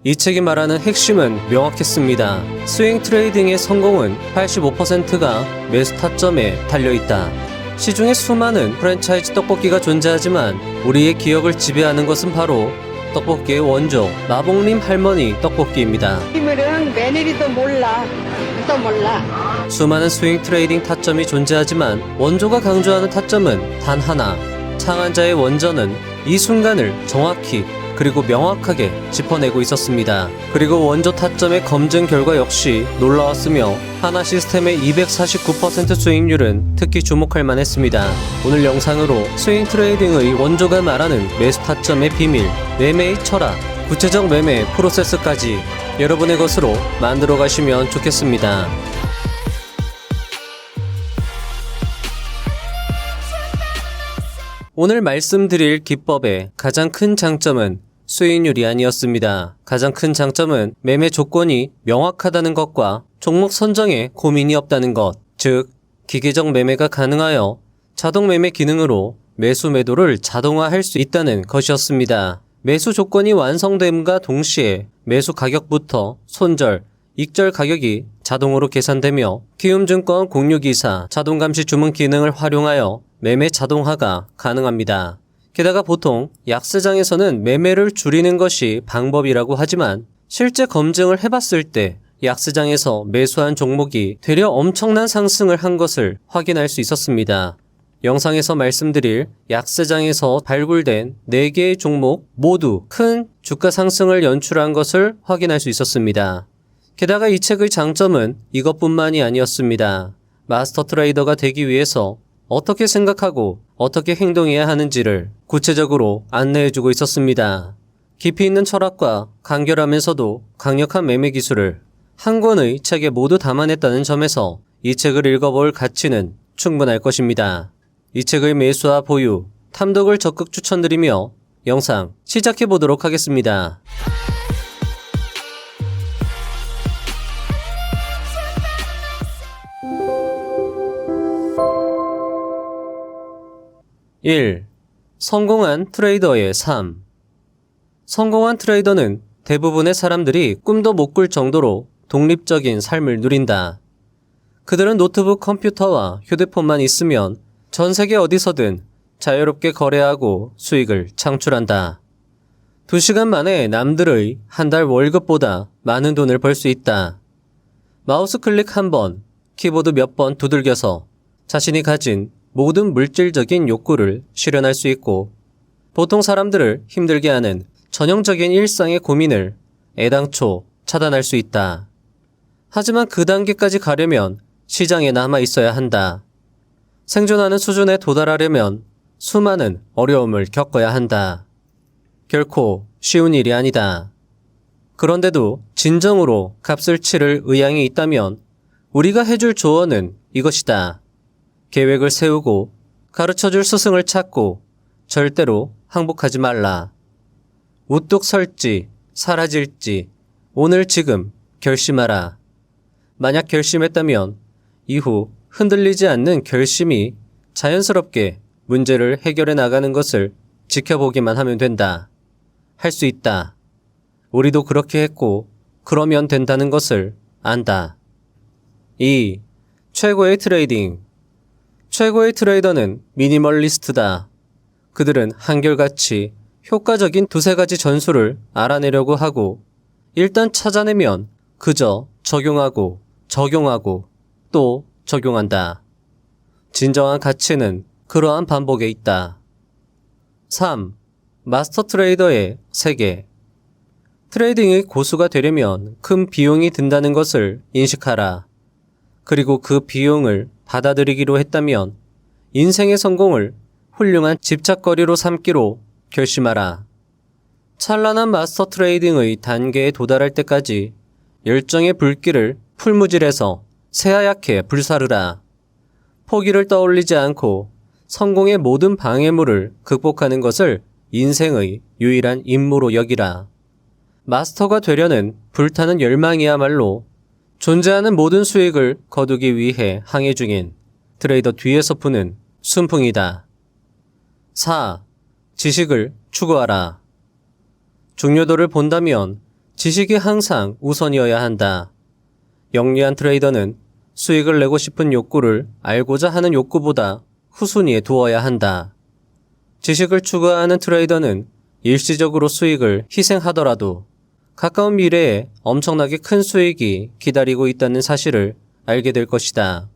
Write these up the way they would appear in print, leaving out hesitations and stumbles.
이 책이 말하는 핵심은 명확했습니다. 스윙 트레이딩의 성공은 85%가 매수 타점에 달려있다. 시중에 수많은 프랜차이즈 떡볶이가 존재하지만 우리의 기억을 지배하는 것은 바로 떡볶이의 원조 마봉님 할머니 떡볶이입니다. 이물은 며느리도 몰라. 또 몰라. 수많은 스윙 트레이딩 타점이 존재하지만 원조가 강조하는 타점은 단 하나. 창안자의 원전은 이 순간을 정확히 그리고 명확하게 짚어내고 있었습니다. 그리고 원조 타점의 검증 결과 역시 놀라웠으며 하나 시스템의 249% 수익률은 특히 주목할 만했습니다. 오늘 영상으로 스윙 트레이딩의 원조가 말하는 매수 타점의 비밀, 매매의 철학, 구체적 매매 프로세스까지 여러분의 것으로 만들어 가시면 좋겠습니다. 오늘 말씀드릴 기법의 가장 큰 장점은 수익률이 아니었습니다. 가장 큰 장점은 매매 조건이 명확하다는 것과 종목 선정에 고민이 없다는 것, 즉 기계적 매매가 가능하여 자동 매매 기능으로 매수 매도를 자동화할 수 있다는 것이었습니다. 매수 조건이 완성됨과 동시에 매수 가격부터 손절, 익절 가격이 자동으로 계산되며 키움증권 공유기사 자동감시 주문 기능을 활용하여 매매 자동화가 가능합니다. 게다가 보통 약세장에서는 매매를 줄이는 것이 방법이라고 하지만 실제 검증을 해봤을 때 약세장에서 매수한 종목이 되려 엄청난 상승을 한 것을 확인할 수 있었습니다. 영상에서 말씀드릴 약세장에서 발굴된 4개의 종목 모두 큰 주가 상승을 연출한 것을 확인할 수 있었습니다. 게다가 이 책의 장점은 이것뿐만이 아니었습니다. 마스터 트레이더가 되기 위해서 어떻게 생각하고 어떻게 행동해야 하는지를 구체적으로 안내해주고 있었습니다. 깊이 있는 철학과 간결하면서도 강력한 매매 기술을 한 권의 책에 모두 담아냈다는 점에서 이 책을 읽어볼 가치는 충분할 것입니다. 이 책의 매수와 보유, 탐독을 적극 추천드리며 영상 시작해보도록 하겠습니다. (1) 성공한 트레이더의 삶. 성공한 트레이더는 대부분의 사람들이 꿈도 못 꿀 정도로 독립적인 삶을 누린다. 그들은 노트북 컴퓨터와 휴대폰만 있으면 전 세계 어디서든 자유롭게 거래하고 수익을 창출한다. 2시간 만에 남들의 한 달 월급보다 많은 돈을 벌 수 있다. 마우스 클릭 한 번, 키보드 몇 번 두들겨서 자신이 가진 모든 물질적인 욕구를 실현할 수 있고 보통 사람들을 힘들게 하는 전형적인 일상의 고민을 애당초 차단할 수 있다. 하지만 그 단계까지 가려면 시장에 남아 있어야 한다. 생존하는 수준에 도달하려면 수많은 어려움을 겪어야 한다. 결코 쉬운 일이 아니다. 그런데도 진정으로 값을 치를 의향이 있다면 우리가 해줄 조언은 이것이다. 계획을 세우고 가르쳐줄 스승을 찾고 절대로 항복하지 말라. 우뚝 설지 사라질지 오늘 지금 결심하라. 만약 결심했다면 이후 흔들리지 않는 결심이 자연스럽게 문제를 해결해 나가는 것을 지켜보기만 하면 된다. 할 수 있다. 우리도 그렇게 했고 그러면 된다는 것을 안다. 2. 최고의 트레이딩. 최고의 트레이더는 미니멀리스트다. 그들은 한결같이 효과적인 2-3가지 전술을 알아내려고 하고 일단 찾아내면 그저 적용하고 또 적용한다. 진정한 가치는 그러한 반복에 있다. 3. 마스터 트레이더의 세계. 트레이딩의 고수가 되려면 큰 비용이 든다는 것을 인식하라. 그리고 그 비용을 받아들이기로 했다면 인생의 성공을 훌륭한 집착거리로 삼기로 결심하라. 찬란한 마스터 트레이딩의 단계에 도달할 때까지 열정의 불길을 풀무질해서 새하얗게 불사르라. 포기를 떠올리지 않고 성공의 모든 방해물을 극복하는 것을 인생의 유일한 임무로 여기라. 마스터가 되려는 불타는 열망이야말로 존재하는 모든 수익을 거두기 위해 항해 중인 트레이더 뒤에서 부는 순풍이다. 4. 지식을 추구하라. 중요도를 본다면 지식이 항상 우선이어야 한다. 영리한 트레이더는 수익을 내고 싶은 욕구를 알고자 하는 욕구보다 후순위에 두어야 한다. 지식을 추구하는 트레이더는 일시적으로 수익을 희생하더라도 가까운 미래에 엄청나게 큰 수익이 기다리고 있다는 사실을 알게 될 것이다.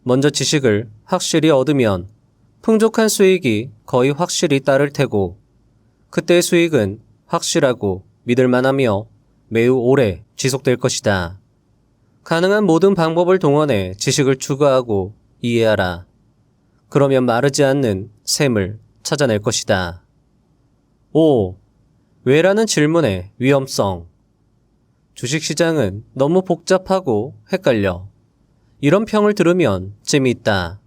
먼저 지식을 확실히 얻으면 풍족한 수익이 거의 확실히 따를 테고 그때의 수익은 확실하고 믿을만하며 매우 오래 지속될 것이다. 가능한 모든 방법을 동원해 지식을 추구하고 이해하라. 그러면 마르지 않는 샘을 찾아낼 것이다. 5. 왜라는 질문의 위험성. 주식시장은 너무 복잡하고 헷갈려. 이런 평을 들으면 재미있다.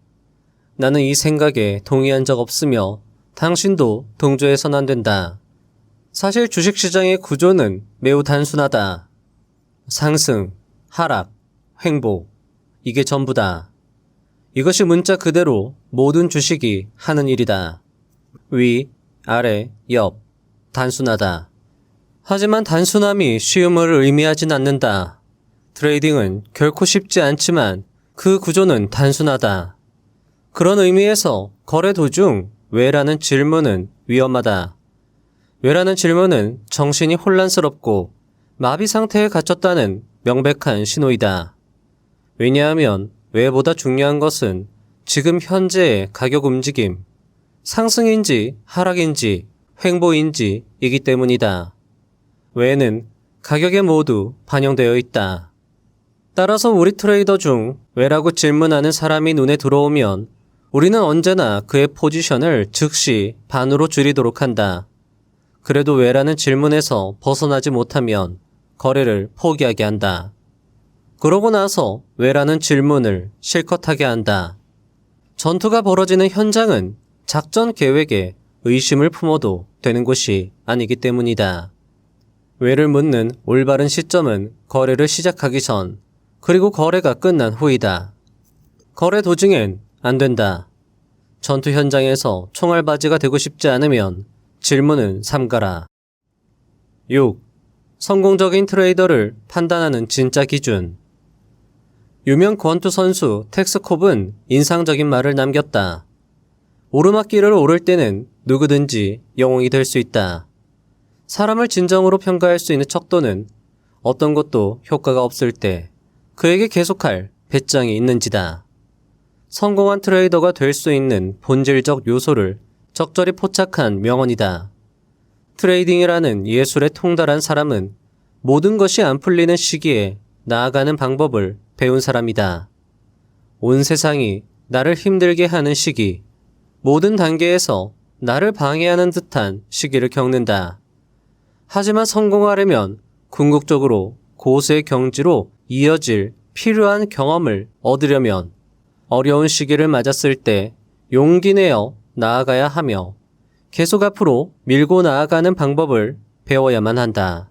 나는 이 생각에 동의한 적 없으며 당신도 동조해선 안 된다. 사실 주식시장의 구조는 매우 단순하다. 상승, 하락, 횡보. 이게 전부다. 이것이 문자 그대로 모든 주식이 하는 일이다. 위, 아래, 옆. 단순하다. 하지만 단순함이 쉬움을 의미하진 않는다. 트레이딩은 결코 쉽지 않지만 그 구조는 단순하다. 그런 의미에서 거래 도중 왜라는 질문은 위험하다. 왜라는 질문은 정신이 혼란스럽고 마비 상태에 갇혔다는 명백한 신호이다. 왜냐하면 왜보다 중요한 것은 지금 현재의 가격 움직임, 상승인지 하락인지 횡보인지 이기 때문이다. 왜는 가격에 모두 반영되어 있다. 따라서 우리 트레이더 중 왜라고 질문하는 사람이 눈에 들어오면 우리는 언제나 그의 포지션을 즉시 반으로 줄이도록 한다. 그래도 왜라는 질문에서 벗어나지 못하면 거래를 포기하게 한다. 그러고 나서 왜라는 질문을 실컷 하게 한다. 전투가 벌어지는 현장은 작전 계획에 의심을 품어도 되는 곳이 아니기 때문이다. 왜를 묻는 올바른 시점은 거래를 시작하기 전, 그리고 거래가 끝난 후이다. 거래 도중엔 안 된다. 전투 현장에서 총알바지가 되고 싶지 않으면 질문은 삼가라. 6. 성공적인 트레이더를 판단하는 진짜 기준. 유명 권투 선수 텍스콥은 인상적인 말을 남겼다. 오르막길을 오를 때는 누구든지 영웅이 될 수 있다. 사람을 진정으로 평가할 수 있는 척도는 어떤 것도 효과가 없을 때 그에게 계속할 배짱이 있는지다. 성공한 트레이더가 될 수 있는 본질적 요소를 적절히 포착한 명언이다. 트레이딩이라는 예술에 통달한 사람은 모든 것이 안 풀리는 시기에 나아가는 방법을 배운 사람이다. 온 세상이 나를 힘들게 하는 시기, 모든 단계에서 나를 방해하는 듯한 시기를 겪는다. 하지만 성공하려면 궁극적으로 고수의 경지로 이어질 필요한 경험을 얻으려면 어려운 시기를 맞았을 때 용기 내어 나아가야 하며 계속 앞으로 밀고 나아가는 방법을 배워야만 한다.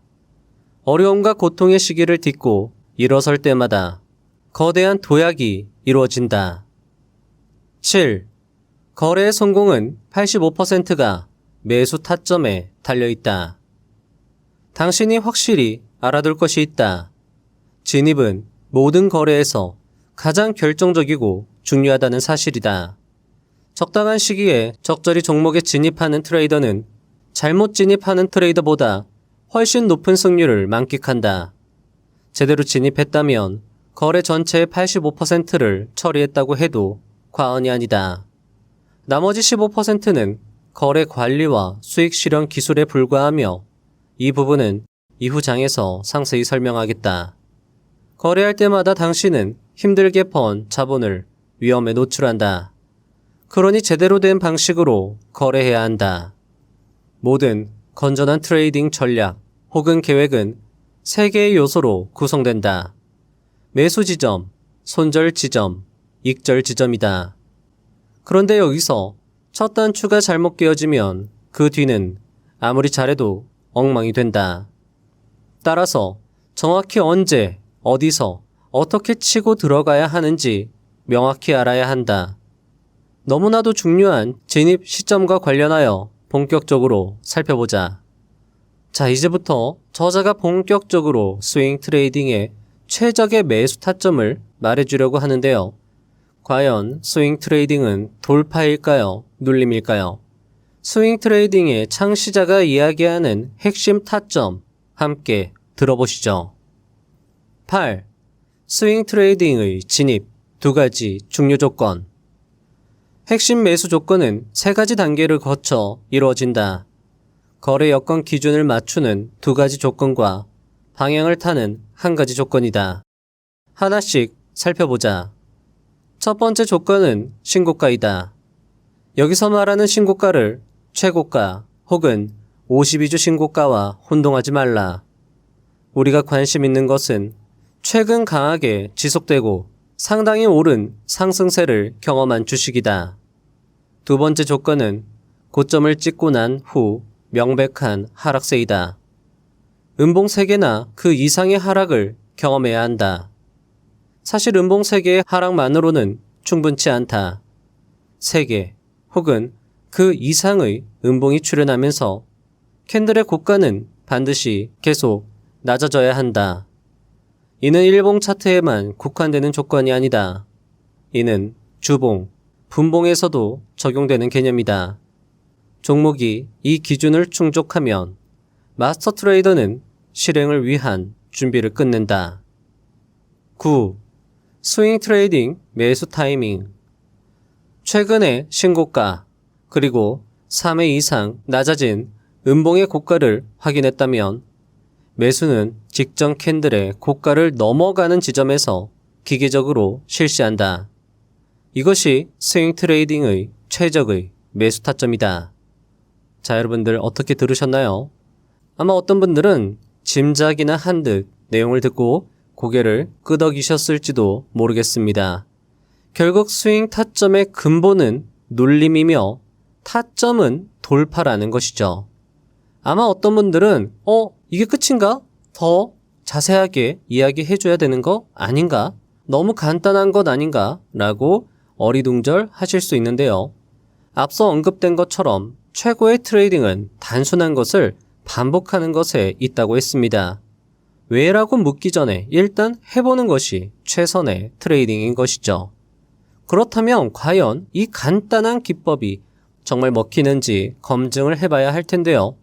어려움과 고통의 시기를 딛고 일어설 때마다 거대한 도약이 이루어진다. 7. 거래의 성공은 85%가 매수 타점에 달려있다. 당신이 확실히 알아둘 것이 있다. 진입은 모든 거래에서 가장 결정적이고 중요하다는 사실이다. 적당한 시기에 적절히 종목에 진입하는 트레이더는 잘못 진입하는 트레이더보다 훨씬 높은 승률을 만끽한다. 제대로 진입했다면 거래 전체의 85%를 처리했다고 해도 과언이 아니다. 나머지 15%는 거래 관리와 수익 실현 기술에 불과하며 이 부분은 이후 장에서 상세히 설명하겠다. 거래할 때마다 당신은 힘들게 번 자본을 위험에 노출한다. 그러니 제대로 된 방식으로 거래해야 한다. 모든 건전한 트레이딩 전략 혹은 계획은 3개의 요소로 구성된다. 매수 지점, 손절 지점, 익절 지점이다. 그런데 여기서 첫 단추가 잘못 끼어지면 그 뒤는 아무리 잘해도 엉망이 된다. 따라서 정확히 언제, 어디서, 어떻게 치고 들어가야 하는지 명확히 알아야 한다. 너무나도 중요한 진입 시점과 관련하여 본격적으로 살펴보자. 자, 이제부터 저자가 본격적으로 스윙 트레이딩의 최적의 매수 타점을 말해주려고 하는데요. 과연 스윙 트레이딩은 돌파일까요? 눌림일까요? 스윙 트레이딩의 창시자가 이야기하는 핵심 타점 함께 들어보시죠. 8. 스윙 트레이딩의 진입 2가지 중요 조건. 핵심 매수 조건은 3가지 단계를 거쳐 이루어진다. 거래 여건 기준을 맞추는 2가지 조건과 방향을 타는 1가지 조건이다. 하나씩 살펴보자. 첫 번째 조건은 신고가이다. 여기서 말하는 신고가를 최고가 혹은 52주 신고가와 혼동하지 말라. 우리가 관심 있는 것은 최근 강하게 지속되고 상당히 오른 상승세를 경험한 주식이다. 두 번째 조건은 고점을 찍고 난 후 명백한 하락세이다. 음봉 3개나 그 이상의 하락을 경험해야 한다. 사실 음봉 3개의 하락만으로는 충분치 않다. 3개 혹은 그 이상의 음봉이 출현하면서 캔들의 고가는 반드시 계속 낮아져야 한다. 이는 일봉 차트에만 국한되는 조건이 아니다. 이는 주봉, 분봉에서도 적용되는 개념이다. 종목이 이 기준을 충족하면 마스터 트레이더는 실행을 위한 준비를 끝낸다. 9. 스윙 트레이딩 매수 타이밍. 최근의 신고가 그리고 3회 이상 낮아진 음봉의 고가를 확인했다면 매수는 직전 캔들의 고가를 넘어가는 지점에서 기계적으로 실시한다. 이것이 스윙 트레이딩의 최적의 매수 타점이다. 자, 여러분들 어떻게 들으셨나요? 아마 어떤 분들은 짐작이나 한 듯 내용을 듣고 고개를 끄덕이셨을지도 모르겠습니다. 결국 스윙 타점의 근본은 눌림이며 타점은 돌파라는 것이죠. 아마 어떤 분들은 이게 끝인가? 더 자세하게 이야기해줘야 되는 거 아닌가? 너무 간단한 것 아닌가? 라고 어리둥절 하실 수 있는데요. 앞서 언급된 것처럼 최고의 트레이딩은 단순한 것을 반복하는 것에 있다고 했습니다. 왜라고 묻기 전에 일단 해보는 것이 최선의 트레이딩인 것이죠. 그렇다면 과연 이 간단한 기법이 정말 먹히는지 검증을 해봐야 할 텐데요.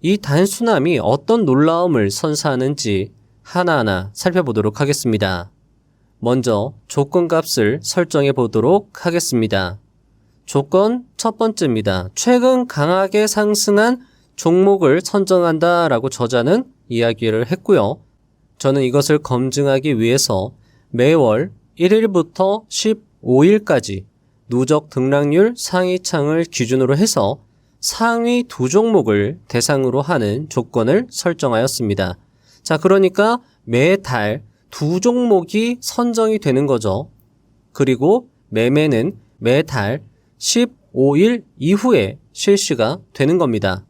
이 단순함이 어떤 놀라움을 선사하는지 하나하나 살펴보도록 하겠습니다. 먼저 조건값을 설정해 보도록 하겠습니다. 조건 첫 번째입니다. 최근 강하게 상승한 종목을 선정한다라고 저자는 이야기를 했고요. 저는 이것을 검증하기 위해서 매월 1일부터 15일까지 누적 등락률 상위창을 기준으로 해서 상위 2종목을 대상으로 하는 조건을 설정하였습니다. 자, 그러니까 매달 2종목이 선정이 되는 거죠. 그리고 매매는 매달 15일 이후에 실시가 되는 겁니다.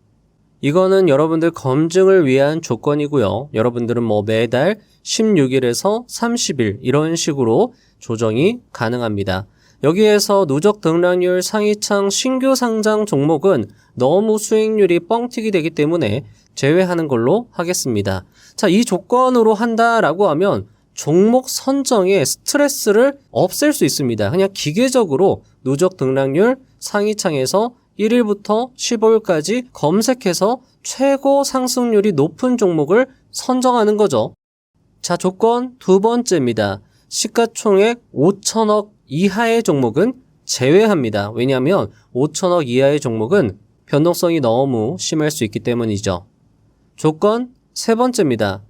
이거는 여러분들 검증을 위한 조건이고요. 여러분들은 매달 16일에서 30일 이런 식으로 조정이 가능합니다. 여기에서 누적 등락률 상위창 신규 상장 종목은 너무 수익률이 뻥튀기 되기 때문에 제외하는 걸로 하겠습니다. 자, 이 조건으로 한다라고 하면 종목 선정에 스트레스를 없앨 수 있습니다. 그냥 기계적으로 누적 등락률 상위창에서 1일부터 15일까지 검색해서 최고 상승률이 높은 종목을 선정하는 거죠. 자, 조건 두 번째입니다. 시가총액 5천억 이하의 종목은 제외합니다. 왜냐하면 5천억 이하의 종목은 변동성이 너무 심할 수 있기 때문이죠. 조건 세 번째입니다.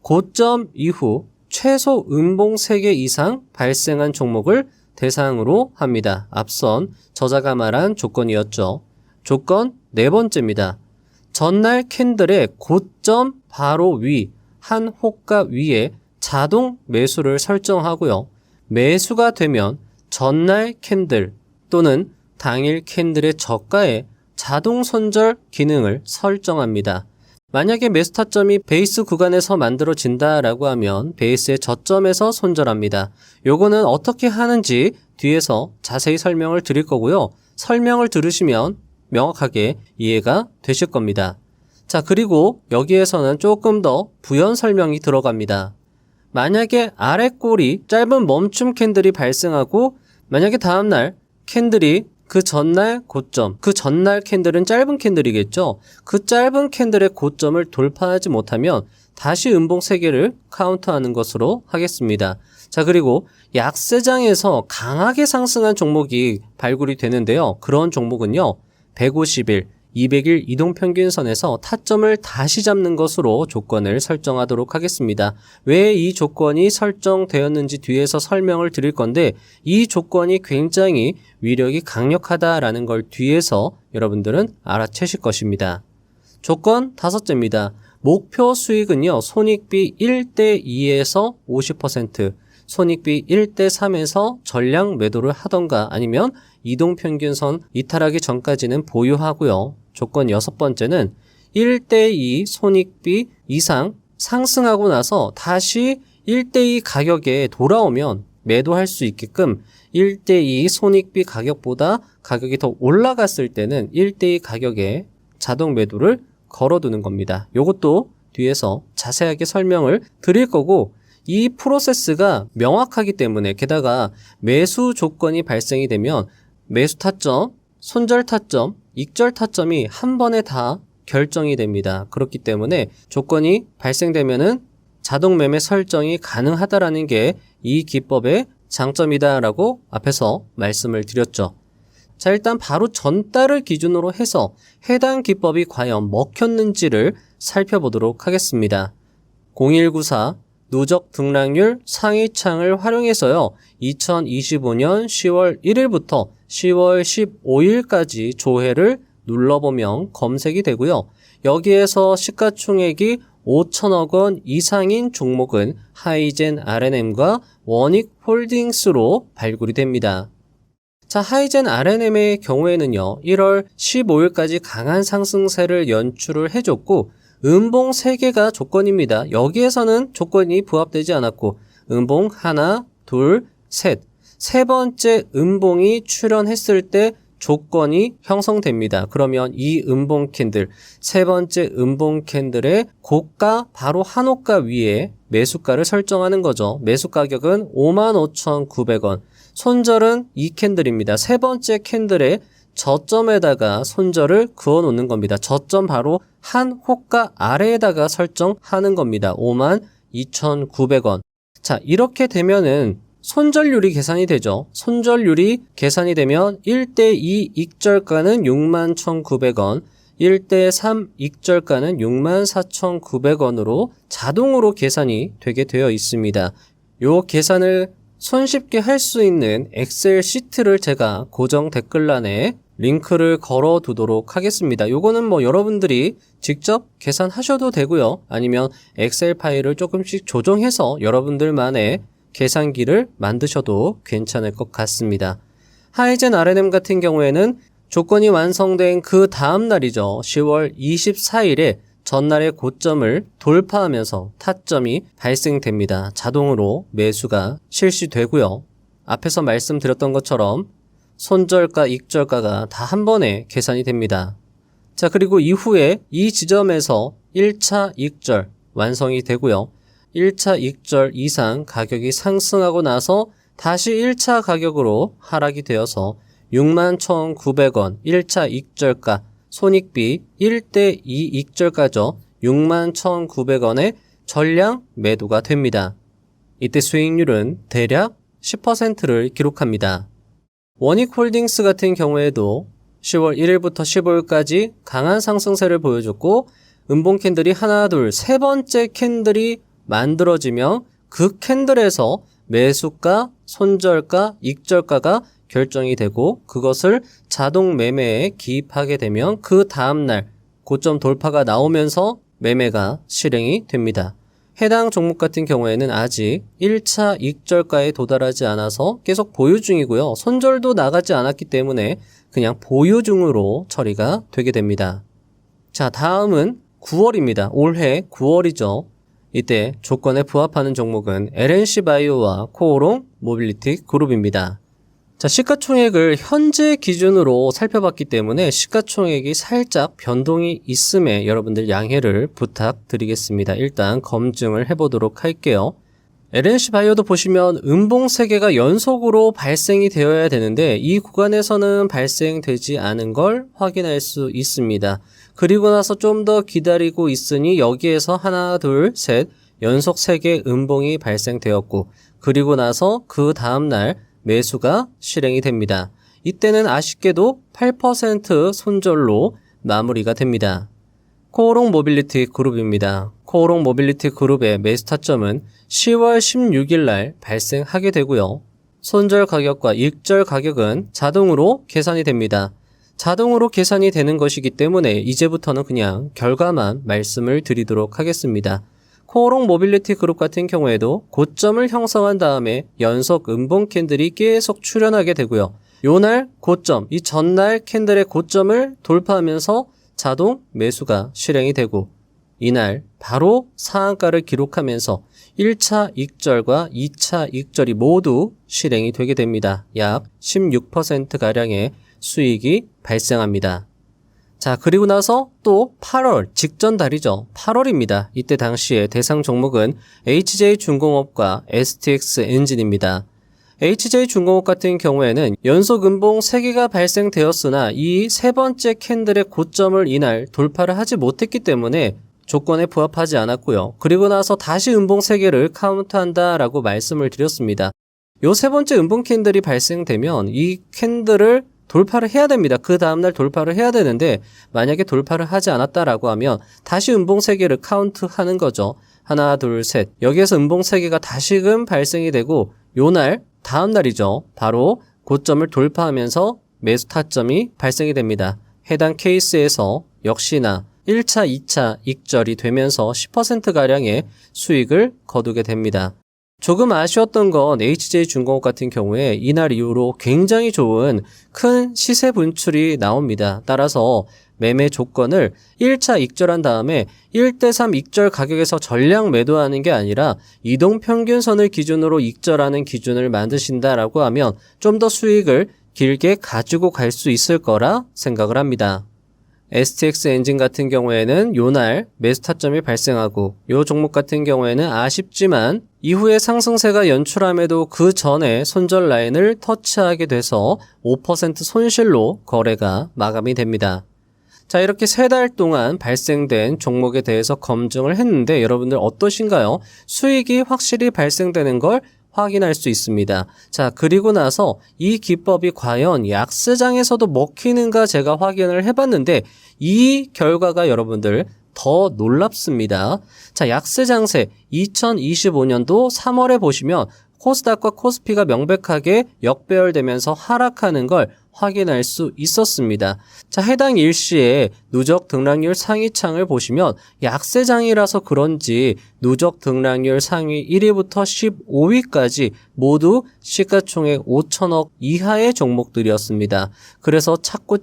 고점 이후 최소 음봉 3개 이상 발생한 종목을 대상으로 합니다. 앞선 저자가 말한 조건이었죠. 조건 네 번째입니다. 전날 캔들의 고점 바로 위, 한 호가 위에 자동 매수를 설정하고요. 매수가 되면 전날 캔들 또는 당일 캔들의 저가에 자동 손절 기능을 설정합니다. 만약에 매수 타점이 베이스 구간에서 만들어진다라고 하면 베이스의 저점에서 손절합니다. 요거는 어떻게 하는지 뒤에서 자세히 설명을 드릴 거고요. 설명을 들으시면 명확하게 이해가 되실 겁니다. 자, 그리고 여기에서는 조금 더 부연 설명이 들어갑니다. 만약에 아래 꼬리 짧은 멈춤 캔들이 발생하고 만약에 다음날 캔들이 그 전날 고점, 그 전날 캔들은 짧은 캔들이겠죠. 그 짧은 캔들의 고점을 돌파하지 못하면 다시 음봉 3개를 카운트하는 것으로 하겠습니다. 자, 그리고 약세장에서 강하게 상승한 종목이 발굴이 되는데요. 그런 종목은요, 150일, 200일 이동평균선에서 타점을 다시 잡는 것으로 조건을 설정하도록 하겠습니다. 왜 이 조건이 설정되었는지 뒤에서 설명을 드릴 건데, 이 조건이 굉장히 위력이 강력하다라는 걸 뒤에서 여러분들은 알아채실 것입니다. 조건 5개입니다. 목표 수익은요, 손익비 1대2에서 50%, 손익비 1대3에서 전량 매도를 하던가 아니면 이동평균선 이탈하기 전까지는 보유하고요. 조건 6번째는 1대2 손익비 이상 상승하고 나서 다시 1대2 가격에 돌아오면 매도할 수 있게끔 1대2 손익비 가격보다 가격이 더 올라갔을 때는 1대2 가격에 자동 매도를 걸어두는 겁니다. 이것도 뒤에서 자세하게 설명을 드릴 거고, 이 프로세스가 명확하기 때문에, 게다가 매수 조건이 발생이 되면 매수 타점, 손절 타점, 익절 타점이 한 번에 다 결정이 됩니다. 그렇기 때문에 조건이 발생되면은 자동 매매 설정이 가능하다라는 게 이 기법의 장점이다라고 앞에서 말씀을 드렸죠. 자, 일단 바로 전달을 기준으로 해서 해당 기법이 과연 먹혔는지를 살펴보도록 하겠습니다. 0194 누적 등락률 상위창을 활용해서요, 2025년 10월 1일부터 10월 15일까지 조회를 눌러보면 검색이 되고요. 여기에서 시가총액이 5천억 원 이상인 종목은 하이젠 R&M과 원익홀딩스로 발굴이 됩니다. 자, 하이젠 R&M의 경우에는요, 1월 15일까지 강한 상승세를 연출을 해줬고, 음봉 3개가 조건입니다. 여기에서는 조건이 부합되지 않았고, 음봉 하나, 둘, 셋. 세 번째 음봉이 출현했을 때 조건이 형성됩니다. 그러면 이 음봉 캔들, 세 번째 음봉 캔들의 고가 바로 한 호가 위에 매수가를 설정하는 거죠. 매수 가격은 55,900원. 손절은 이 캔들입니다. 세 번째 캔들의 저점에다가 손절을 그어 놓는 겁니다. 저점 바로 한 호가 아래에다가 설정하는 겁니다. 52,900원. 자, 이렇게 되면은 손절률이 계산이 되죠. 손절률이 계산이 되면 1대2 익절가는 61,900원, 1대3 익절가는 64,900원으로 자동으로 계산이 되게 되어 있습니다. 요 계산을 손쉽게 할 수 있는 엑셀 시트를 제가 고정 댓글란에 링크를 걸어 두도록 하겠습니다. 요거는 뭐 여러분들이 직접 계산하셔도 되고요. 아니면 엑셀 파일을 조금씩 조정해서 여러분들만의 계산기를 만드셔도 괜찮을 것 같습니다. 하이젠 R&M 같은 경우에는 조건이 완성된 그 다음 날이죠. 10월 24일에 전날의 고점을 돌파하면서 타점이 발생됩니다. 자동으로 매수가 실시되고요. 앞에서 말씀드렸던 것처럼 손절가, 익절가가 다 한 번에 계산이 됩니다. 자, 그리고 이후에 이 지점에서 1차 익절 완성이 되고요. 1차 익절 이상 가격이 상승하고 나서 다시 1차 가격으로 하락이 되어서 61,900원 1차 익절가, 손익비 1대2 익절가죠. 61,900원에 전량 매도가 됩니다. 이때 수익률은 대략 10%를 기록합니다. 원익홀딩스 같은 경우에도 10월 1일부터 15일까지 강한 상승세를 보여줬고, 음봉 캔들이 하나, 둘, 세 번째 캔들이 만들어지면 그 캔들에서 매수가, 손절가, 익절가가 결정이 되고, 그것을 자동 매매에 기입하게 되면 그 다음날 고점 돌파가 나오면서 매매가 실행이 됩니다. 해당 종목 같은 경우에는 아직 1차 익절가에 도달하지 않아서 계속 보유 중이고요. 손절도 나가지 않았기 때문에 그냥 보유 중으로 처리가 되게 됩니다. 자, 다음은 9월입니다. 올해 9월이죠. 이때 조건에 부합하는 종목은 LNC바이오와 코오롱 모빌리티 그룹입니다. 자, 시가총액을 현재 기준으로 살펴봤기 때문에 시가총액이 살짝 변동이 있음에 여러분들 양해를 부탁드리겠습니다. 일단 검증을 해보도록 할게요. LNC 바이오도 보시면 음봉 3개가 연속으로 발생이 되어야 되는데 이 구간에서는 발생되지 않은 걸 확인할 수 있습니다. 그리고 나서 좀 더 기다리고 있으니 여기에서 하나, 둘, 셋 연속 3개 음봉이 발생되었고 그리고 나서 그 다음날 매수가 실행이 됩니다. 이때는 아쉽게도 8% 손절로 마무리가 됩니다. 코오롱 모빌리티 그룹입니다. 코오롱 모빌리티 그룹의 매수 타점은 10월 16일 날 발생하게 되고요. 손절 가격과 익절 가격은 자동으로 계산이 됩니다. 자동으로 계산이 되는 것이기 때문에 이제부터는 그냥 결과만 말씀을 드리도록 하겠습니다. 코오롱 모빌리티 그룹 같은 경우에도 고점을 형성한 다음에 연속 음봉 캔들이 계속 출현하게 되고요. 요날 고점, 이 전날 캔들의 고점을 돌파하면서 자동 매수가 실행이 되고 이날 바로 상한가를 기록하면서 1차 익절과 2차 익절이 모두 실행이 되게 됩니다. 약 16%가량의 수익이 발생합니다. 자, 그리고 나서 또 8월 직전 달이죠. 8월입니다. 이때 당시에 대상 종목은 HJ중공업과 STX 엔진입니다. HJ중공업 같은 경우에는 연속 음봉 3개가 발생되었으나 이 세 번째 캔들의 고점을 이날 돌파를 하지 못했기 때문에 조건에 부합하지 않았고요. 그리고 나서 다시 음봉 3개를 카운트한다라고 말씀을 드렸습니다. 요 세 번째 음봉 캔들이 발생되면 이 캔들을 돌파를 해야 됩니다. 그 다음날 돌파를 해야 되는데 만약에 돌파를 하지 않았다라고 하면 다시 음봉 3개를 카운트하는 거죠. 하나, 둘, 셋. 여기에서 음봉 3개가 다시금 발생이 되고 요날 다음날이죠. 바로 고점을 돌파하면서 매수 타점이 발생이 됩니다. 해당 케이스에서 역시나 1차, 2차 익절이 되면서 10%가량의 수익을 거두게 됩니다. 조금 아쉬웠던 건 HJ중공업 같은 경우에 이날 이후로 굉장히 좋은 큰 시세 분출이 나옵니다. 따라서 매매 조건을 1차 익절한 다음에 1대3 익절 가격에서 전량 매도하는 게 아니라 이동평균선을 기준으로 익절하는 기준을 만드신다라고 하면 좀 더 수익을 길게 가지고 갈 수 있을 거라 생각을 합니다. STX 엔진 같은 경우에는 요날 매수 타점이 발생하고 요 종목 같은 경우에는 아쉽지만 이후에 상승세가 연출함에도 그 전에 손절 라인을 터치하게 돼서 5% 손실로 거래가 마감이 됩니다. 자, 이렇게 3달 동안 발생된 종목에 대해서 검증을 했는데 여러분들 어떠신가요? 수익이 확실히 발생되는 걸 확인할 수 있습니다. 자, 그리고 나서 이 기법이 과연 약세장에서도 먹히는가 제가 확인을 해봤는데 이 결과가 여러분들 더 놀랍습니다. 자, 약세장세 2025년도 3월에 보시면 코스닥과 코스피가 명백하게 역배열되면서 하락하는 걸 확인할 수 있었습니다. 자, 해당 일시에 누적 등락률 상위창을 보시면 약세장이라서 그런지 누적 등락률 상위 1위부터 15위까지 모두 시가총액 5천억 이하의 종목들이었습니다. 그래서 찾고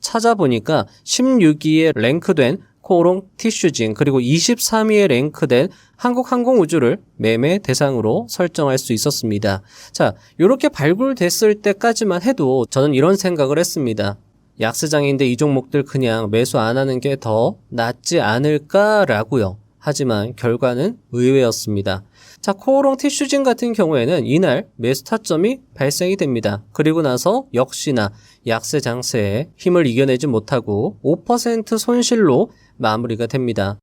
찾아보니까 16위에 랭크된 코오롱 티슈진 그리고 23위에 랭크된 한국항공우주를 매매 대상으로 설정할 수 있었습니다. 자, 이렇게 발굴됐을 때까지만 해도 저는 이런 생각을 했습니다. 약세장인데 이 종목들 그냥 매수 안 하는 게 더 낫지 않을까라고요. 하지만 결과는 의외였습니다. 자, 코오롱 티슈진 같은 경우에는 이날 매수 타점이 발생이 됩니다. 그리고 나서 역시나 약세 장세에 힘을 이겨내지 못하고 5% 손실로 마무리가 됩니다.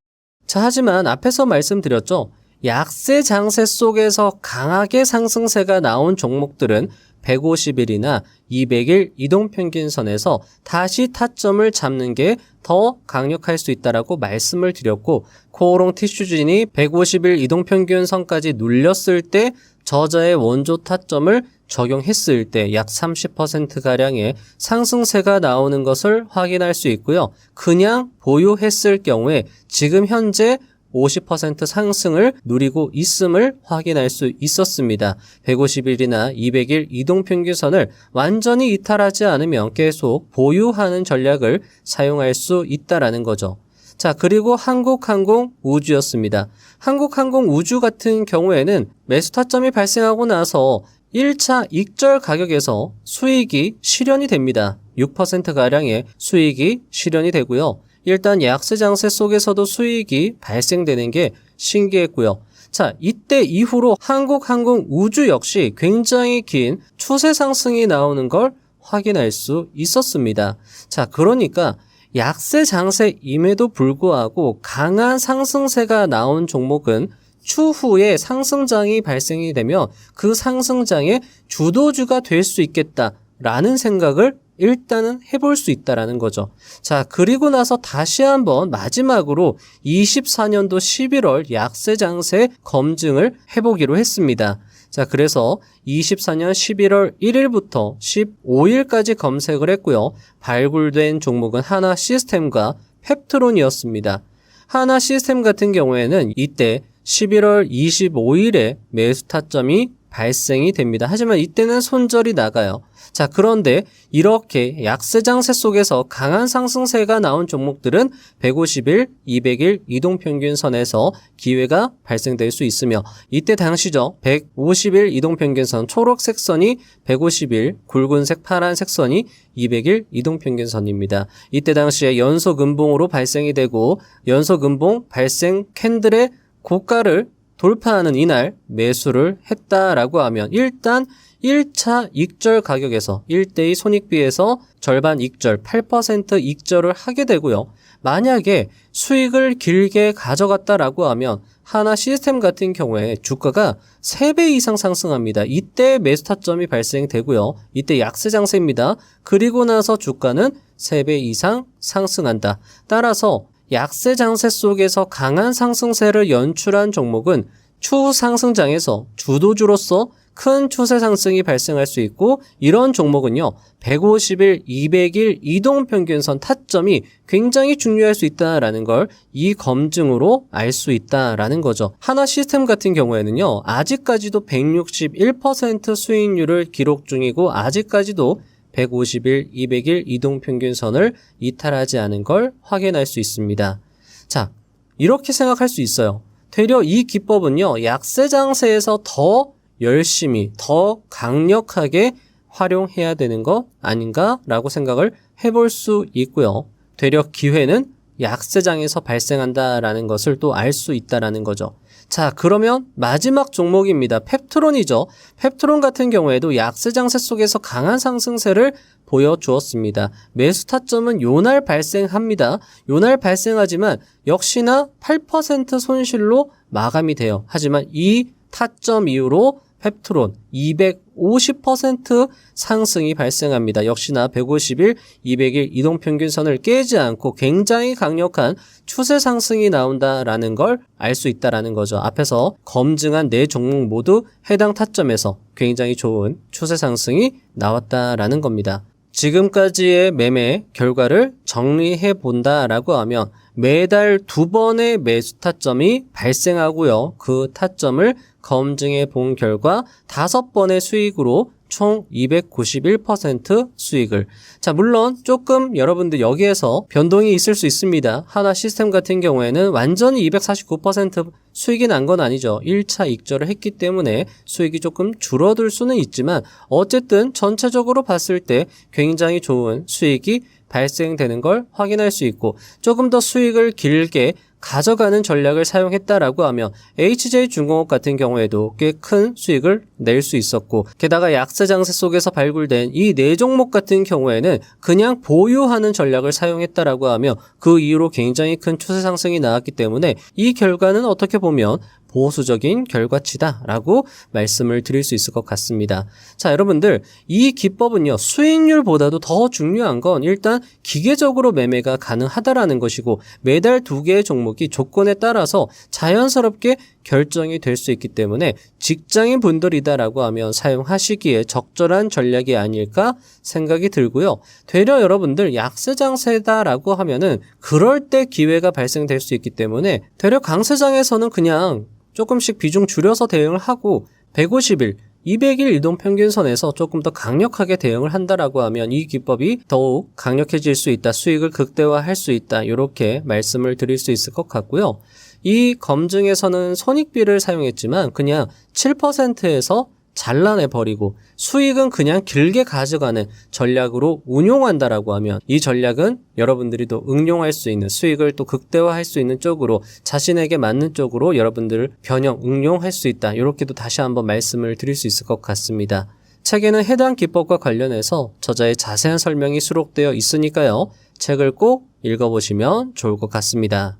자, 하지만 앞에서 말씀드렸죠. 약세 장세 속에서 강하게 상승세가 나온 종목들은 150일이나 200일 이동평균선에서 다시 타점을 잡는 게 더 강력할 수 있다라고 말씀을 드렸고 코오롱 티슈진이 150일 이동평균선까지 눌렸을 때 저자의 원조 타점을 적용했을 때 약 30%가량의 상승세가 나오는 것을 확인할 수 있고요. 그냥 보유했을 경우에 지금 현재 50% 상승을 누리고 있음을 확인할 수 있었습니다. 150일이나 200일 이동평균선을 완전히 이탈하지 않으면 계속 보유하는 전략을 사용할 수 있다라는 거죠. 자, 그리고 한국항공우주였습니다. 한국항공우주 같은 경우에는 매수 타점이 발생하고 나서 1차 익절 가격에서 수익이 실현이 됩니다. 6%가량의 수익이 실현이 되고요. 일단 약세 장세 속에서도 수익이 발생되는 게 신기했고요. 자, 이때 이후로 한국항공우주 역시 굉장히 긴 추세 상승이 나오는 걸 확인할 수 있었습니다. 자, 그러니까 약세 장세임에도 불구하고 강한 상승세가 나온 종목은 추후에 상승장이 발생이 되면 그 상승장의 주도주가 될 수 있겠다라는 생각을 일단은 해볼 수 있다라는 거죠. 자, 그리고 나서 다시 한번 마지막으로 24년도 11월 약세 장세 검증을 해보기로 했습니다. 자, 그래서 24년 11월 1일부터 15일까지 검색을 했고요. 발굴된 종목은 하나 시스템과 펩트론이었습니다. 하나 시스템 같은 경우에는 이때 11월 25일에 매수 타점이 발생이 됩니다. 하지만 이때는 손절이 나가요. 자, 그런데 이렇게 약세 장세 속에서 강한 상승세가 나온 종목들은 150일, 200일 이동평균선에서 기회가 발생될 수 있으며 이때 당시죠. 150일 이동평균선 초록색 선이 150일, 굵은색 파란색 선이 200일 이동평균선입니다. 이때 당시에 연속음봉으로 발생이 되고 연속음봉 발생 캔들의 고가를 돌파하는 이날 매수를 했다라고 하면 일단 1차 익절 가격에서 1대2 손익비에서 절반 익절, 8% 익절을 하게 되고요. 만약에 수익을 길게 가져갔다라고 하면 하나 시스템 같은 경우에 주가가 3배 이상 상승합니다. 이때 매수 타점이 발생되고요. 이때 약세 장세입니다. 그리고 나서 주가는 3배 이상 상승한다. 따라서 약세 장세 속에서 강한 상승세를 연출한 종목은 추후 상승장에서 주도주로서 큰 추세 상승이 발생할 수 있고 이런 종목은요 150일, 200일 이동평균선 타점이 굉장히 중요할 수 있다라는 걸 이 검증으로 알 수 있다라는 거죠. 하나 시스템 같은 경우에는요 아직까지도 161% 수익률을 기록 중이고 아직까지도 150일, 200일 이동평균선을 이탈하지 않은 걸 확인할 수 있습니다. 자, 이렇게 생각할 수 있어요. 되려 이 기법은요, 약세 장세에서 더 열심히, 더 강력하게 활용해야 되는 것 아닌가라고 생각을 해볼 수 있고요. 되려 기회는 약세장에서 발생한다라는 것을 또 알 수 있다라는 거죠. 자, 그러면 마지막 종목입니다. 펩트론이죠. 펩트론 같은 경우에도 약세 장세 속에서 강한 상승세를 보여주었습니다. 매수 타점은 요날 발생합니다. 요날 발생하지만 역시나 8% 손실로 마감이 돼요. 하지만 이 타점 이후로 펩트론 250% 상승이 발생합니다. 역시나 150일, 200일 이동평균선을 깨지 않고 굉장히 강력한 추세 상승이 나온다라는 걸 알 수 있다라는 거죠. 앞에서 검증한 4종목 모두 해당 타점에서 굉장히 좋은 추세 상승이 나왔다라는 겁니다. 지금까지의 매매 결과를 정리해 본다라고 하면 매달 2번의 매수 타점이 발생하고요. 그 타점을 검증해 본 결과 5번의 수익으로 총 291% 수익을. 자, 물론 조금 여러분들 여기에서 변동이 있을 수 있습니다. 하나 시스템 같은 경우에는 완전히 249% 수익이 난 건 아니죠. 1차 익절을 했기 때문에 수익이 조금 줄어들 수는 있지만 어쨌든 전체적으로 봤을 때 굉장히 좋은 수익이 발생되는 걸 확인할 수 있고 조금 더 수익을 길게 가져가는 전략을 사용했다라고 하면 HJ중공업 같은 경우에도 꽤 큰 수익을 낼 수 있었고 게다가 약세 장세 속에서 발굴된 이 4종목 같은 경우에는 그냥 보유하는 전략을 사용했다라고 하면 그 이후로 굉장히 큰 추세 상승이 나왔기 때문에 이 결과는 어떻게 보면 보수적인 결과치다라고 말씀을 드릴 수 있을 것 같습니다. 자, 여러분들 이 기법은요 수익률보다도 더 중요한 건 일단 기계적으로 매매가 가능하다라는 것이고 매달 2개의 종목이 조건에 따라서 자연스럽게 결정이 될 수 있기 때문에 직장인 분들이다라고 하면 사용하시기에 적절한 전략이 아닐까 생각이 들고요. 되려 여러분들 약세 장세다라고 하면은 그럴 때 기회가 발생될 수 있기 때문에 되려 강세장에서는 그냥 조금씩 비중 줄여서 대응을 하고 150일, 200일 이동평균선에서 조금 더 강력하게 대응을 한다라고 하면 이 기법이 더욱 강력해질 수 있다. 수익을 극대화할 수 있다. 이렇게 말씀을 드릴 수 있을 것 같고요. 이 검증에서는 손익비를 사용했지만 그냥 7%에서 잘라내버리고 수익은 그냥 길게 가져가는 전략으로 운용한다라고 하면 이 전략은 여러분들이 또 응용할 수 있는 수익을 또 극대화할 수 있는 쪽으로 자신에게 맞는 쪽으로 여러분들을 변형, 응용할 수 있다. 이렇게도 다시 한번 말씀을 드릴 수 있을 것 같습니다. 책에는 해당 기법과 관련해서 저자의 자세한 설명이 수록되어 있으니까요. 책을 꼭 읽어보시면 좋을 것 같습니다.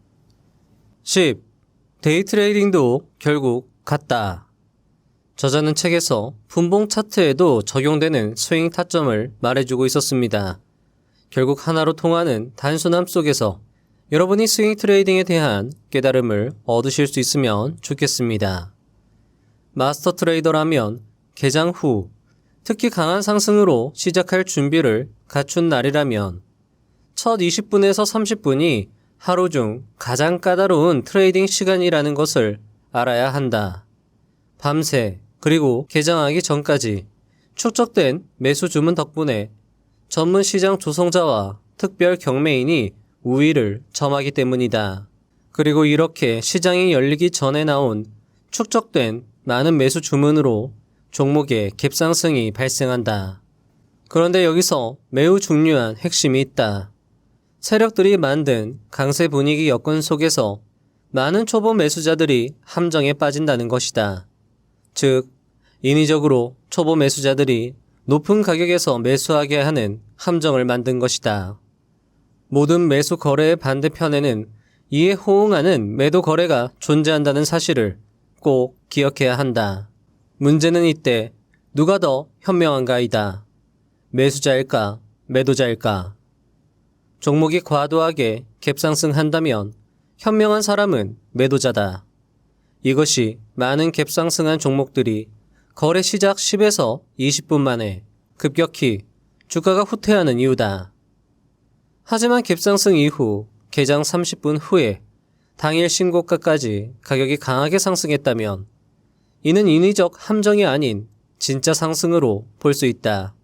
10. 데이 트레이딩도 결국 같다. 저자는 책에서 분봉 차트에도 적용되는 스윙 타점을 말해주고 있었습니다. 결국 하나로 통하는 단순함 속에서 여러분이 스윙 트레이딩에 대한 깨달음을 얻으실 수 있으면 좋겠습니다. 마스터 트레이더라면 개장 후 특히 강한 상승으로 시작할 준비를 갖춘 날이라면 첫 20분에서 30분이 하루 중 가장 까다로운 트레이딩 시간이라는 것을 알아야 한다. 밤새 그리고 개장하기 전까지 축적된 매수 주문 덕분에 전문 시장 조성자와 특별 경매인이 우위를 점하기 때문이다. 그리고 이렇게 시장이 열리기 전에 나온 축적된 많은 매수 주문으로 종목의 갭상승이 발생한다. 그런데 여기서 매우 중요한 핵심이 있다. 세력들이 만든 강세 분위기 여건 속에서 많은 초보 매수자들이 함정에 빠진다는 것이다. 즉, 인위적으로 초보 매수자들이 높은 가격에서 매수하게 하는 함정을 만든 것이다. 모든 매수 거래의 반대편에는 이에 호응하는 매도 거래가 존재한다는 사실을 꼭 기억해야 한다. 문제는 이때 누가 더 현명한가이다. 매수자일까, 매도자일까? 종목이 과도하게 갭상승한다면 현명한 사람은 매도자다. 이것이 많은 갭상승한 종목들이 거래 시작 10에서 20분 만에 급격히 주가가 후퇴하는 이유다. 하지만 갭상승 이후 개장 30분 후에 당일 신고가까지 가격이 강하게 상승했다면 이는 인위적 함정이 아닌 진짜 상승으로 볼 수 있다.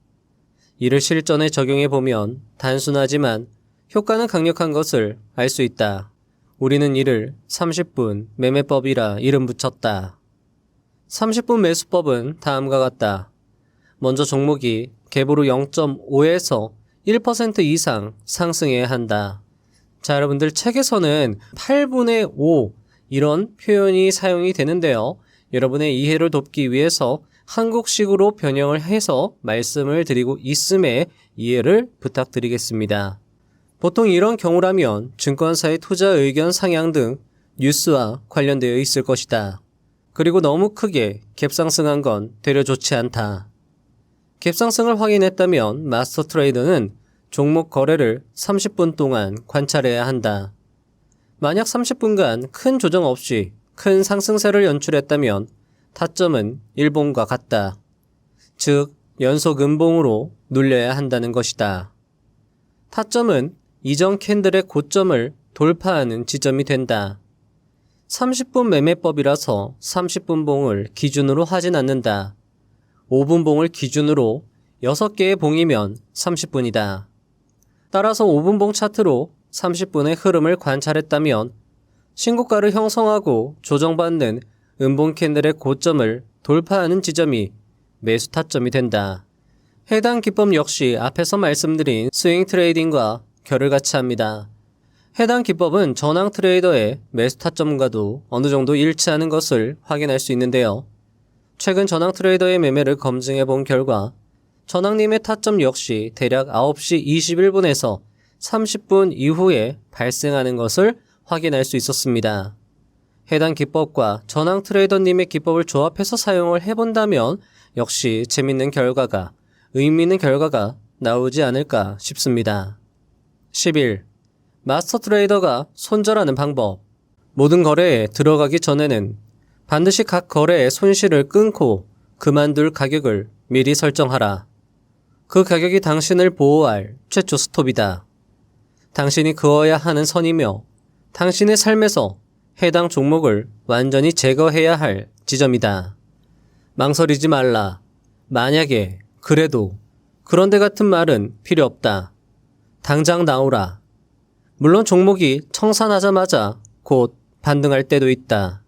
이를 실전에 적용해 보면 단순하지만 효과는 강력한 것을 알 수 있다. 우리는 이를 30분 매매법이라 이름 붙였다. 30분 매수법은 다음과 같다. 먼저 종목이 갭으로 0.5에서 1% 이상 상승해야 한다. 자, 여러분들 책에서는 8분의 5 이런 표현이 사용이 되는데요. 여러분의 이해를 돕기 위해서 한국식으로 변형을 해서 말씀을 드리고 있음에 이해를 부탁드리겠습니다. 보통 이런 경우라면 증권사의 투자 의견 상향 등 뉴스와 관련되어 있을 것이다. 그리고 너무 크게 갭상승한 건 되려 좋지 않다. 갭상승을 확인했다면 마스터 트레이더는 종목 거래를 30분 동안 관찰해야 한다. 만약 30분간 큰 조정 없이 큰 상승세를 연출했다면 타점은 일봉과 같다. 즉, 연속 음봉으로 눌려야 한다는 것이다. 타점은 이전 캔들의 고점을 돌파하는 지점이 된다. 30분 매매법이라서 30분 봉을 기준으로 하진 않는다. 5분 봉을 기준으로 6개의 봉이면 30분이다. 따라서 5분 봉 차트로 30분의 흐름을 관찰했다면 신고가를 형성하고 조정받는 음봉 캔들의 고점을 돌파하는 지점이 매수 타점이 된다. 해당 기법 역시 앞에서 말씀드린 스윙 트레이딩과 결을 같이 합니다. 해당 기법은 전황 트레이더의 매수 타점과도 어느 정도 일치하는 것을 확인할 수 있는데요. 최근 전황 트레이더의 매매를 검증해 본 결과 전황님의 타점 역시 대략 9시 21분에서 30분 이후에 발생하는 것을 확인할 수 있었습니다. 해당 기법과 전황 트레이더님의 기법을 조합해서 사용을 해본다면 역시 재밌는 결과가, 의미 있는 결과가 나오지 않을까 싶습니다. 11. 마스터 트레이더가 손절하는 방법. 모든 거래에 들어가기 전에는 반드시 각 거래의 손실을 끊고 그만둘 가격을 미리 설정하라. 그 가격이 당신을 보호할 최초 스톱이다. 당신이 그어야 하는 선이며 당신의 삶에서 해당 종목을 완전히 제거해야 할 지점이다. 망설이지 말라. 만약에, 그래도, 그런데 같은 말은 필요 없다. 당장 나오라. 물론 종목이 청산하자마자 곧 반등할 때도 있다.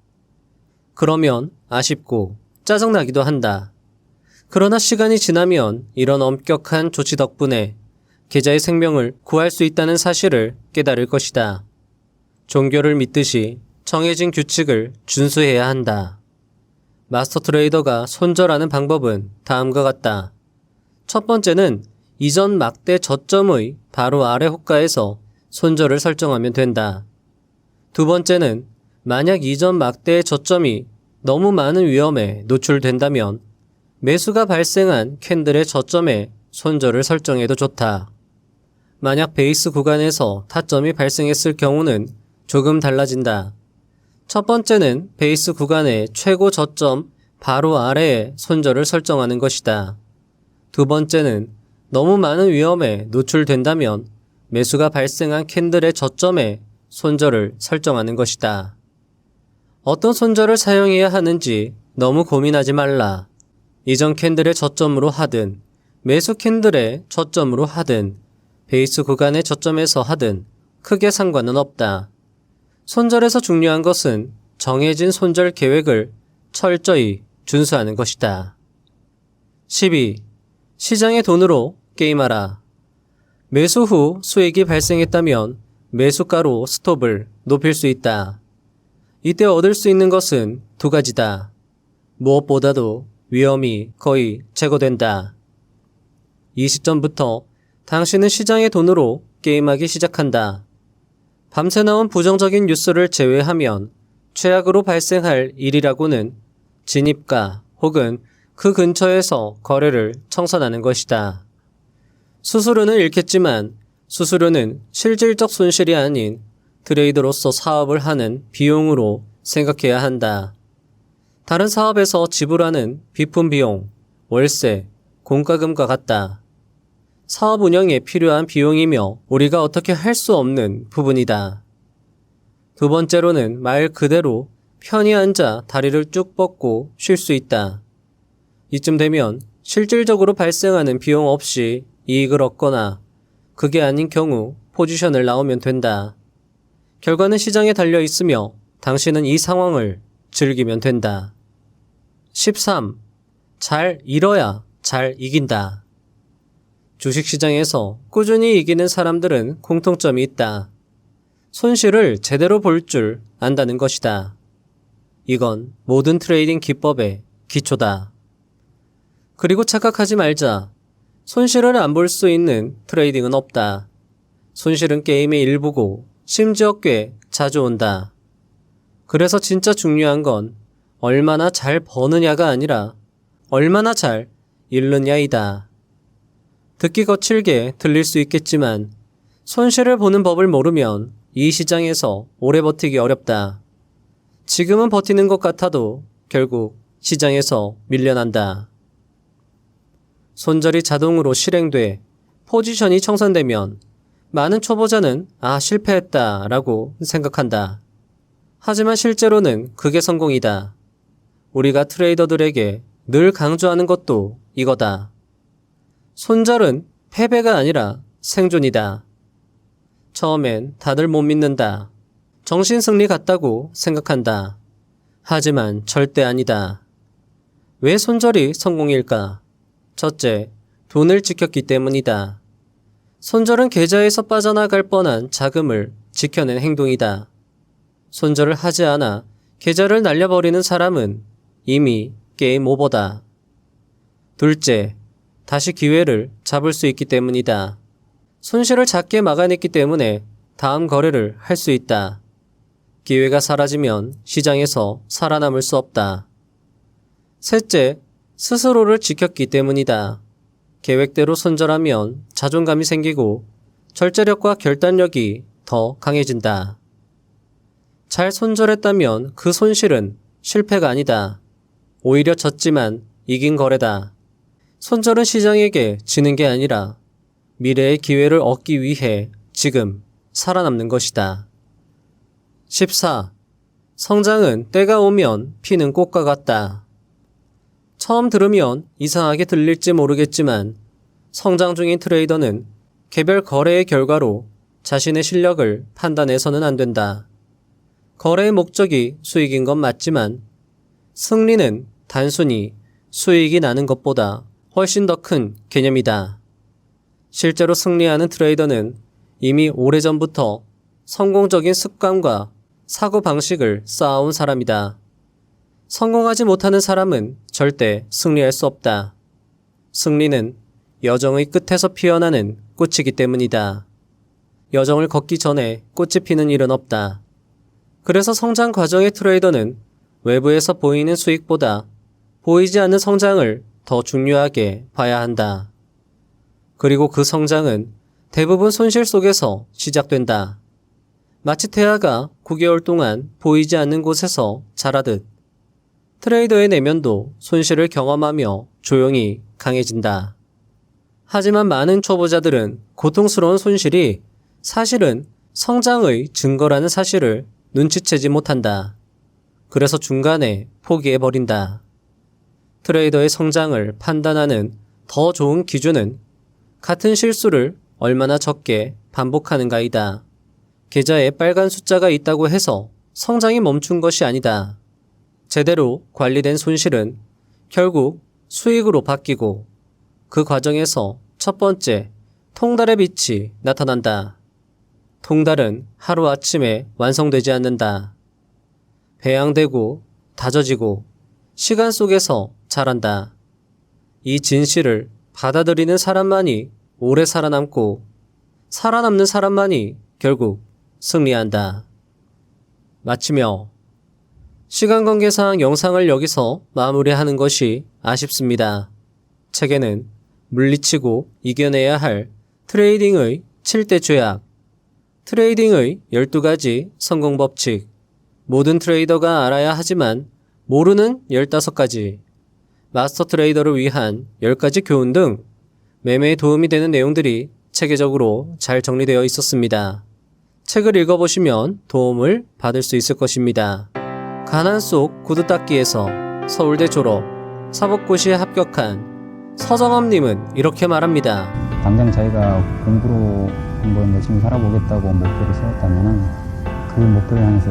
그러면 아쉽고 짜증나기도 한다. 그러나 시간이 지나면 이런 엄격한 조치 덕분에 계좌의 생명을 구할 수 있다는 사실을 깨달을 것이다. 종교를 믿듯이 정해진 규칙을 준수해야 한다. 마스터 트레이더가 손절하는 방법은 다음과 같다. 첫 번째는 이전 막대 저점의 바로 아래 호가에서 손절을 설정하면 된다. 두 번째는 만약 이전 막대의 저점이 너무 많은 위험에 노출된다면 매수가 발생한 캔들의 저점에 손절을 설정해도 좋다. 만약 베이스 구간에서 타점이 발생했을 경우는 조금 달라진다. 첫 번째는 베이스 구간의 최고 저점 바로 아래에 손절을 설정하는 것이다. 두 번째는 너무 많은 위험에 노출된다면 매수가 발생한 캔들의 저점에 손절을 설정하는 것이다. 어떤 손절을 사용해야 하는지 너무 고민하지 말라. 이전 캔들의 저점으로 하든 매수 캔들의 저점으로 하든 베이스 구간의 저점에서 하든 크게 상관은 없다. 손절에서 중요한 것은 정해진 손절 계획을 철저히 준수하는 것이다. 12. 시장의 돈으로 게임하라. 매수 후 수익이 발생했다면 매수가로 스톱을 높일 수 있다. 이때 얻을 수 있는 것은 두 가지다. 무엇보다도 위험이 거의 제거된다. 이 시점부터 당신은 시장의 돈으로 게임하기 시작한다. 밤새 나온 부정적인 뉴스를 제외하면 최악으로 발생할 일이라고는 진입가 혹은 그 근처에서 거래를 청산하는 것이다. 수수료는 잃겠지만 수수료는 실질적 손실이 아닌 트레이더로서 사업을 하는 비용으로 생각해야 한다. 다른 사업에서 지불하는 비품 비용, 월세, 공과금과 같다. 사업 운영에 필요한 비용이며 우리가 어떻게 할 수 없는 부분이다. 두 번째로는 말 그대로 편히 앉아 다리를 쭉 뻗고 쉴 수 있다. 이쯤 되면 실질적으로 발생하는 비용 없이 이익을 얻거나 그게 아닌 경우 포지션을 나오면 된다. 결과는 시장에 달려 있으며 당신은 이 상황을 즐기면 된다. 13. 잘 잃어야 잘 이긴다. 주식시장에서 꾸준히 이기는 사람들은 공통점이 있다. 손실을 제대로 볼 줄 안다는 것이다. 이건 모든 트레이딩 기법의 기초다. 그리고 착각하지 말자. 손실을 안 볼 수 있는 트레이딩은 없다. 손실은 게임의 일부고 심지어 꽤 자주 온다. 그래서 진짜 중요한 건 얼마나 잘 버느냐가 아니라 얼마나 잘 잃느냐이다. 듣기 거칠게 들릴 수 있겠지만 손실을 보는 법을 모르면 이 시장에서 오래 버티기 어렵다. 지금은 버티는 것 같아도 결국 시장에서 밀려난다. 손절이 자동으로 실행돼 포지션이 청산되면 많은 초보자는 실패했다 라고 생각한다. 하지만 실제로는 그게 성공이다. 우리가 트레이더들에게 늘 강조하는 것도 이거다. 손절은 패배가 아니라 생존이다. 처음엔 다들 못 믿는다. 정신승리 같다고 생각한다. 하지만 절대 아니다. 왜 손절이 성공일까? 첫째, 돈을 지켰기 때문이다. 손절은 계좌에서 빠져나갈 뻔한 자금을 지켜낸 행동이다. 손절을 하지 않아 계좌를 날려버리는 사람은 이미 게임 오버다. 둘째, 다시 기회를 잡을 수 있기 때문이다. 손실을 작게 막아냈기 때문에 다음 거래를 할 수 있다. 기회가 사라지면 시장에서 살아남을 수 없다. 셋째, 스스로를 지켰기 때문이다. 계획대로 손절하면 자존감이 생기고 절제력과 결단력이 더 강해진다. 잘 손절했다면 그 손실은 실패가 아니다. 오히려 졌지만 이긴 거래다. 손절은 시장에게 지는 게 아니라 미래의 기회를 얻기 위해 지금 살아남는 것이다. 14. 성장은 때가 오면 피는 꽃과 같다. 처음 들으면 이상하게 들릴지 모르겠지만 성장 중인 트레이더는 개별 거래의 결과로 자신의 실력을 판단해서는 안 된다. 거래의 목적이 수익인 건 맞지만 승리는 단순히 수익이 나는 것보다 훨씬 더 큰 개념이다. 실제로 승리하는 트레이더는 이미 오래전부터 성공적인 습관과 사고방식을 쌓아온 사람이다. 성공하지 못하는 사람은 절대 승리할 수 없다. 승리는 여정의 끝에서 피어나는 꽃이기 때문이다. 여정을 걷기 전에 꽃이 피는 일은 없다. 그래서 성장 과정의 트레이더는 외부에서 보이는 수익보다 보이지 않는 성장을 더 중요하게 봐야 한다. 그리고 그 성장은 대부분 손실 속에서 시작된다. 마치 태아가 9개월 동안 보이지 않는 곳에서 자라듯 트레이더의 내면도 손실을 경험하며 조용히 강해진다. 하지만 많은 초보자들은 고통스러운 손실이 사실은 성장의 증거라는 사실을 눈치채지 못한다. 그래서 중간에 포기해버린다. 트레이더의 성장을 판단하는 더 좋은 기준은 같은 실수를 얼마나 적게 반복하는가이다. 계좌에 빨간 숫자가 있다고 해서 성장이 멈춘 것이 아니다. 제대로 관리된 손실은 결국 수익으로 바뀌고 그 과정에서 첫 번째 통달의 빛이 나타난다. 통달은 하루아침에 완성되지 않는다. 배양되고 다져지고 시간 속에서 자란다. 이 진실을 받아들이는 사람만이 오래 살아남고 살아남는 사람만이 결국 승리한다. 마치며 시간 관계상 영상을 여기서 마무리하는 것이 아쉽습니다. 책에는 물리치고 이겨내야 할 트레이딩의 7대 죄악, 트레이딩의 12가지 성공 법칙, 모든 트레이더가 알아야 하지만 모르는 15가지, 마스터 트레이더를 위한 10가지 교훈 등 매매에 도움이 되는 내용들이 체계적으로 잘 정리되어 있었습니다. 책을 읽어보시면 도움을 받을 수 있을 것입니다. 가난 속 구두 닦기에서 서울대 졸업, 사법고시에 합격한 서정엄님은 이렇게 말합니다. 당장 자기가 공부로 한번 열심히 살아보겠다고 목표를 세웠다면은 그 목표를 향해서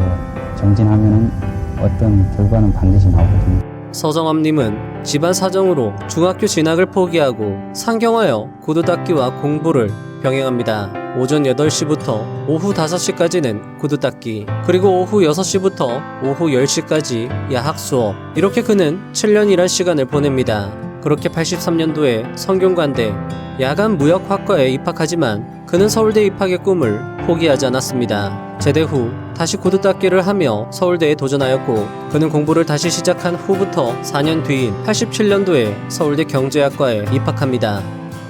정진하면은 어떤 결과는 반드시 나오거든요. 서정엄님은 집안 사정으로 중학교 진학을 포기하고 상경하여 구두 닦기와 공부를 병행합니다. 오전 8시부터 오후 5시까지는 구두 닦기, 그리고 오후 6시부터 오후 10시까지 야학 수업. 이렇게 그는 7년 일한 시간을 보냅니다. 그렇게 83년도에 성균관대 야간 무역학과에 입학하지만 그는 서울대 입학의 꿈을 포기하지 않았습니다. 제대 후 다시 구두 닦기를 하며 서울대에 도전하였고 그는 공부를 다시 시작한 후부터 4년 뒤인 87년도에 서울대 경제학과에 입학합니다.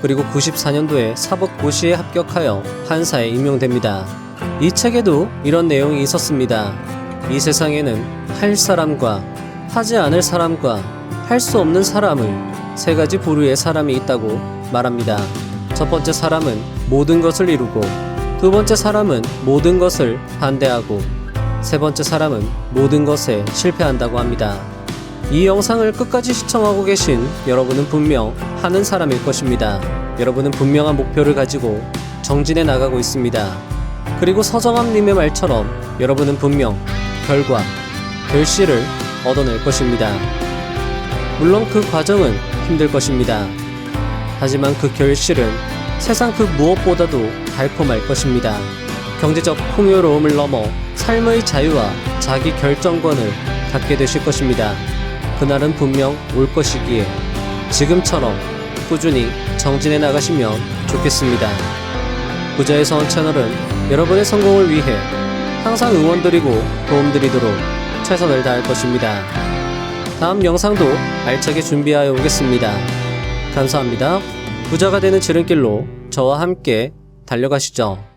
그리고 94년도에 사법고시에 합격하여 판사에 임용됩니다. 이 책에도 이런 내용이 있었습니다. 이 세상에는 할 사람과 하지 않을 사람과 할 수 없는 사람의 3가지 부류의 사람이 있다고 말합니다. 첫 번째 사람은 모든 것을 이루고, 두 번째 사람은 모든 것을 반대하고, 세 번째 사람은 모든 것에 실패한다고 합니다. 이 영상을 끝까지 시청하고 계신 여러분은 분명 하는 사람일 것입니다. 여러분은 분명한 목표를 가지고 정진해 나가고 있습니다. 그리고 서정함님의 말처럼 여러분은 분명 결과, 결실을 얻어낼 것입니다. 물론 그 과정은 힘들 것입니다. 하지만 그 결실은 세상 그 무엇보다도 달콤할 것입니다. 경제적 풍요로움을 넘어 삶의 자유와 자기 결정권을 갖게 되실 것입니다. 그날은 분명 올 것이기에 지금처럼 꾸준히 정진해 나가시면 좋겠습니다. 부자의 서원 채널은 여러분의 성공을 위해 항상 응원드리고 도움드리도록 최선을 다할 것입니다. 다음 영상도 알차게 준비하여 오겠습니다. 감사합니다. 부자가 되는 지름길로 저와 함께 달려가시죠.